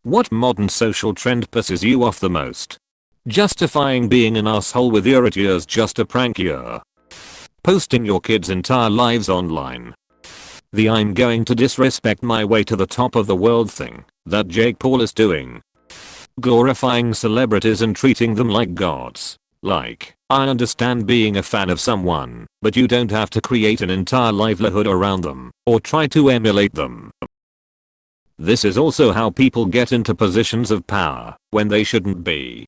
What modern social trend pisses you off the most? Justifying being an asshole with your it years just a prank year. Posting your kids' entire lives online. The I'm going to disrespect my way to the top of the world thing that Jake Paul is doing. Glorifying celebrities and treating them like gods. Like, I understand being a fan of someone, but you don't have to create an entire livelihood around them or try to emulate them. This is also how people get into positions of power when they shouldn't be.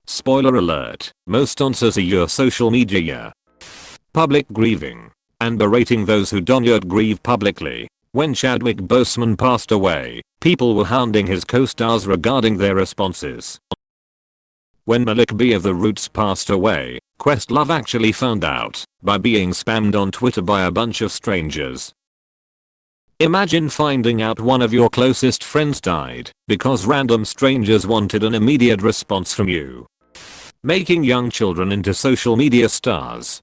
Spoiler alert, most answers are your social media. Public grieving. And berating those who do not grieve publicly. When Chadwick Boseman passed away, people were hounding his co-stars regarding their responses. When Malik B of The Roots passed away, Questlove actually found out by being spammed on Twitter by a bunch of strangers. Imagine finding out one of your closest friends died because random strangers wanted an immediate response from you. Making young children into social media stars.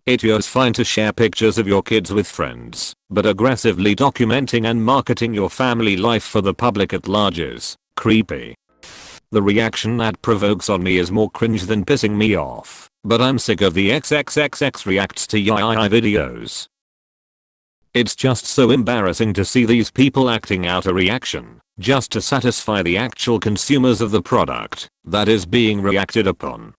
It's fine to share pictures of your kids with friends, but aggressively documenting and marketing your family life for the public at large is creepy. The reaction that provokes on me is more cringe than pissing me off, but I'm sick of the XXXX reacts to YII videos. It's just so embarrassing to see these people acting out a reaction just to satisfy the actual consumers of the product that is being reacted upon.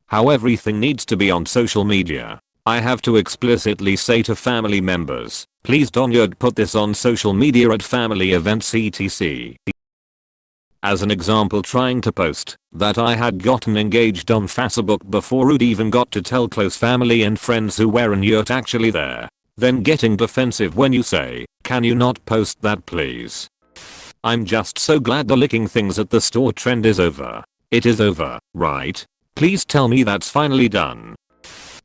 How everything needs to be on social media. I have to explicitly say to family members, please don't put this on social media at family events etc. As an example, trying to post that I had gotten engaged on Facebook before Rude even got to tell close family and friends who weren't actually there. Then getting defensive when you say, can you not post that please? I'm just so glad the licking things at the store trend is over. It is over, right? Please tell me that's finally done.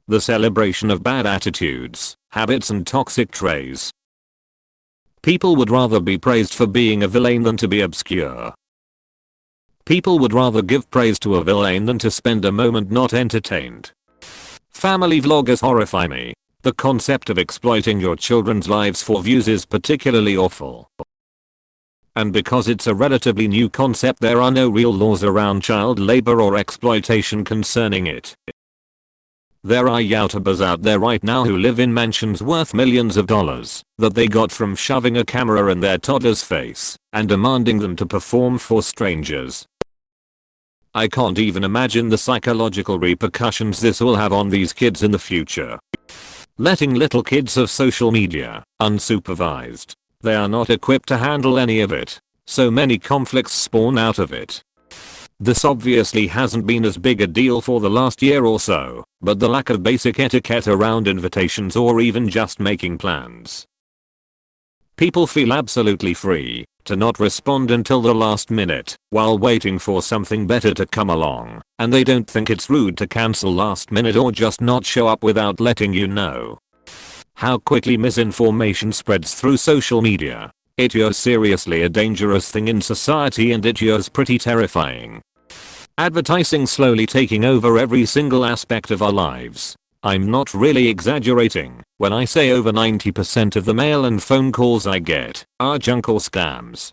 The celebration of bad attitudes, habits and toxic traits. People would rather be praised for being a villain than to be obscure. People would rather give praise to a villain than to spend a moment not entertained. Family vloggers horrify me. The concept of exploiting your children's lives for views is particularly awful. And because it's a relatively new concept, there are no real laws around child labor or exploitation concerning it. There are YouTubers out there right now who live in mansions worth millions of dollars that they got from shoving a camera in their toddler's face and demanding them to perform for strangers. I can't even imagine the psychological repercussions this will have on these kids in the future. Letting little kids have social media unsupervised. They are not equipped to handle any of it. So many conflicts spawn out of it. This obviously hasn't been as big a deal for the last year or so, but the lack of basic etiquette around invitations or even just making plans. People feel absolutely free to not respond until the last minute while waiting for something better to come along, and they don't think it's rude to cancel last minute or just not show up without letting you know. How quickly misinformation spreads through social media. It's seriously a dangerous thing in society, and it's pretty terrifying. Advertising slowly taking over every single aspect of our lives. I'm not really exaggerating when I say over 90% of the mail and phone calls I get are junk or scams.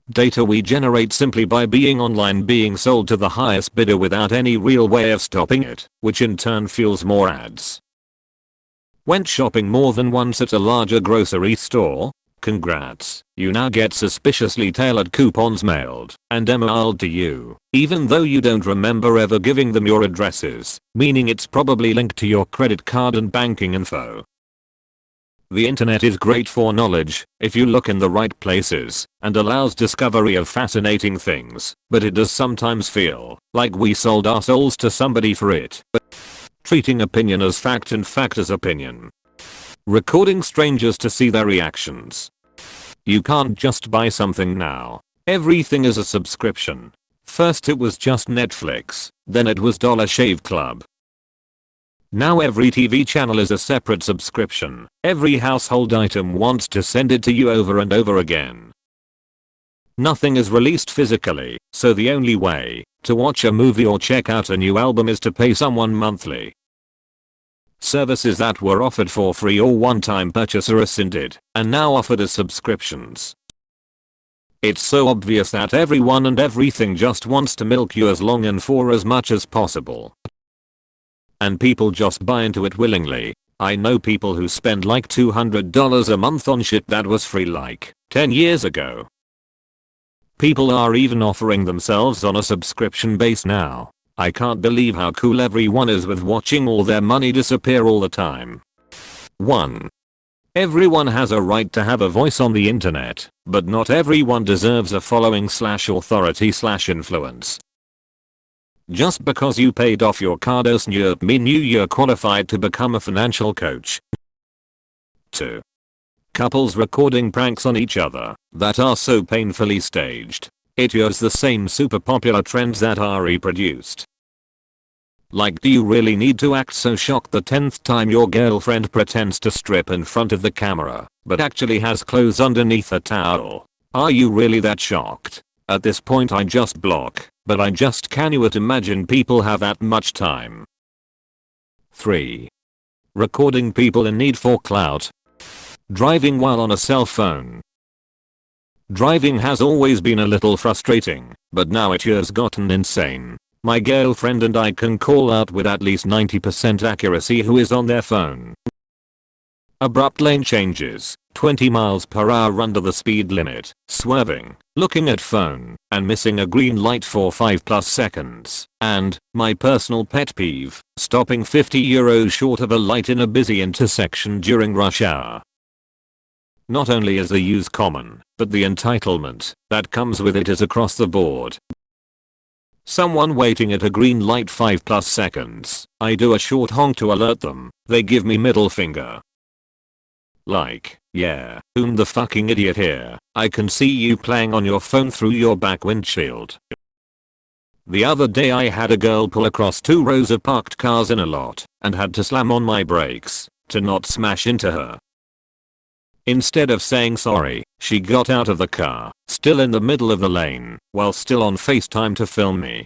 Data we generate simply by being online being sold to the highest bidder without any real way of stopping it, which in turn fuels more ads. Went shopping more than once at a larger grocery store? Congrats, you now get suspiciously tailored coupons mailed and emailed to you, even though you don't remember ever giving them your addresses, meaning it's probably linked to your credit card and banking info. The internet is great for knowledge if you look in the right places and allows discovery of fascinating things, but it does sometimes feel like we sold our souls to somebody for it. Treating opinion as fact and fact as opinion. Recording strangers to see their reactions. You can't just buy something now. Everything is a subscription. First it was just Netflix, then it was Dollar Shave Club. Now every TV channel is a separate subscription. Every household item wants to send it to you over and over again. Nothing is released physically, so the only way to watch a movie or check out a new album is to pay someone monthly. Services that were offered for free or one-time purchase are rescinded and now offered as subscriptions. It's so obvious that everyone and everything just wants to milk you as long and for as much as possible. And people just buy into it willingly. I know people who spend like $200 a month on shit that was free like 10 years ago. People are even offering themselves on a subscription base now. I can't believe how cool everyone is with watching all their money disappear all the time. 1. Everyone has a right to have a voice on the internet, but not everyone deserves a following / authority / influence. Just because you paid off your car doesn't mean you're qualified to become a financial coach. 2. Couples recording pranks on each other that are so painfully staged. It is the same super popular trends that are reproduced. Like, do you really need to act so shocked the 10th time your girlfriend pretends to strip in front of the camera, but actually has clothes underneath a towel? Are you really that shocked? At this point I just block, but I just cannot imagine people have that much time. 3. Recording people in need for clout. Driving while on a cell phone. Driving has always been a little frustrating, but now it has gotten insane. My girlfriend and I can call out with at least 90% accuracy who is on their phone. Abrupt lane changes, 20 miles per hour under the speed limit, swerving, looking at phone, and missing a green light for 5+ seconds. And, my personal pet peeve, stopping €50 short of a light in a busy intersection during rush hour. Not only is the use common, but the entitlement that comes with it is across the board. Someone waiting at a green light 5+ seconds, I do a short honk to alert them, they give me middle finger. Like, yeah, whom the fucking idiot here, I can see you playing on your phone through your back windshield. The other day I had a girl pull across 2 rows of parked cars in a lot, and had to slam on my brakes to not smash into her. Instead of saying sorry, she got out of the car, still in the middle of the lane, while still on FaceTime to film me.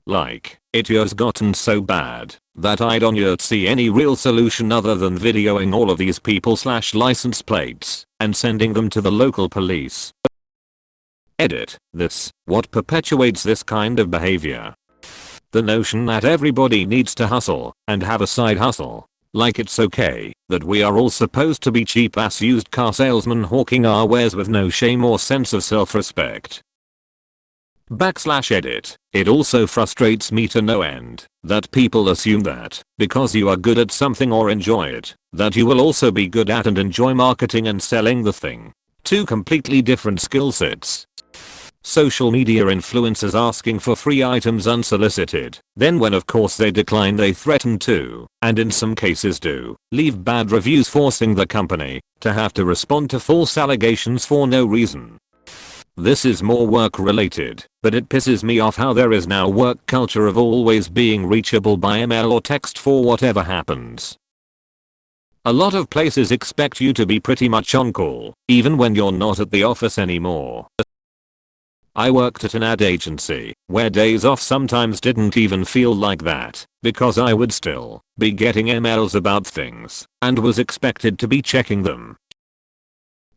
Like, it has gotten so bad that I don't see any real solution other than videoing all of these people / license plates and sending them to the local police. Edit. This, what perpetuates this kind of behavior? The notion that everybody needs to hustle and have a side hustle. Like it's okay that we are all supposed to be cheap ass used car salesmen hawking our wares with no shame or sense of self-respect. /edit. It also frustrates me to no end that people assume that because you are good at something or enjoy it, that you will also be good at and enjoy marketing and selling the thing. 2 completely different skill sets. Social media influencers asking for free items unsolicited, then when of course they decline they threaten to, and in some cases do, leave bad reviews forcing the company to have to respond to false allegations for no reason. This is more work related, but it pisses me off how there is now work culture of always being reachable by email or text for whatever happens. A lot of places expect you to be pretty much on call, even when you're not at the office anymore. I worked at an ad agency where days off sometimes didn't even feel like that because I would still be getting emails about things and was expected to be checking them.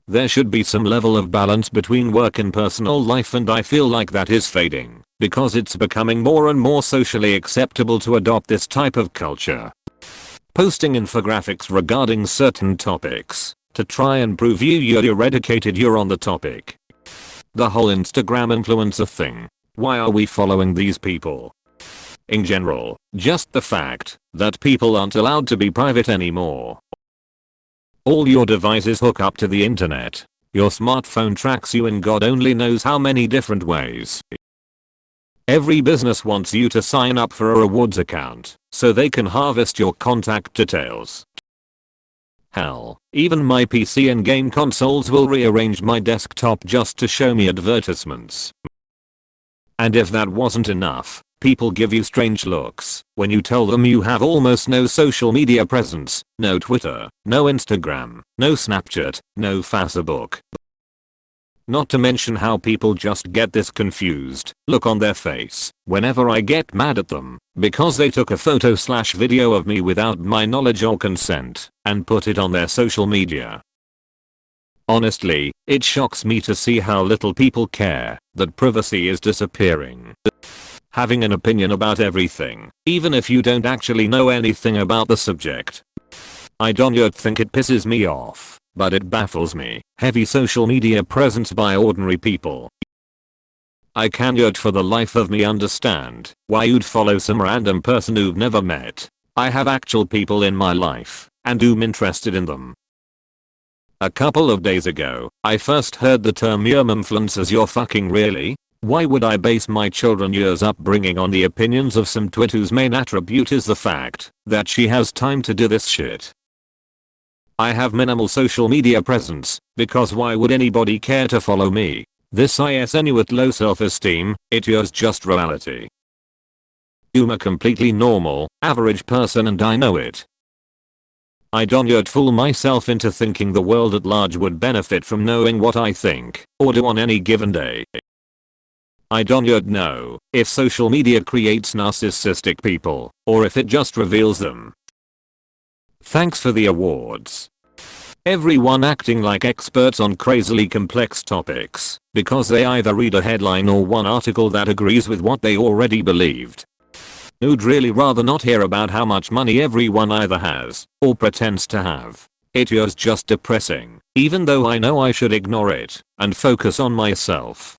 There should be some level of balance between work and personal life, and I feel like that is fading because it's becoming more and more socially acceptable to adopt this type of culture. Posting infographics regarding certain topics to try and prove you're educated you're on the topic. The whole Instagram influencer thing. Why are we following these people? In general, just the fact that people aren't allowed to be private anymore. All your devices hook up to the internet. Your smartphone tracks you in God only knows how many different ways. Every business wants you to sign up for a rewards account so they can harvest your contact details. Hell, even my PC and game consoles will rearrange my desktop just to show me advertisements. And if that wasn't enough, people give you strange looks when you tell them you have almost no social media presence, no Twitter, no Instagram, no Snapchat, no Facebook. Not to mention how people just get this confused look on their face whenever I get mad at them because they took a photo/video of me without my knowledge or consent and put it on their social media. Honestly, it shocks me to see how little people care that privacy is disappearing. Having an opinion about everything, even if you don't actually know anything about the subject. I don't think it pisses me off, but it baffles me. Heavy social media presence by ordinary people. I can't for the life of me understand why you'd follow some random person you've never met. I have actual people in my life, and I'm interested in them. A couple of days ago, I first heard the term influencers. You're fucking really? Why would I base my children's years upbringing on the opinions of some twit whose main attribute is the fact that she has time to do this shit? I have minimal social media presence, because why would anybody care to follow me? This is any with low self-esteem, it is just reality. I'm a completely normal, average person and I know it. I don't fool myself into thinking the world at large would benefit from knowing what I think or do on any given day. I don't know if social media creates narcissistic people or if it just reveals them. Thanks for the awards. Everyone acting like experts on crazily complex topics because they either read a headline or one article that agrees with what they already believed. I'd really rather not hear about how much money everyone either has or pretends to have. It is just depressing, even though I know I should ignore it and focus on myself.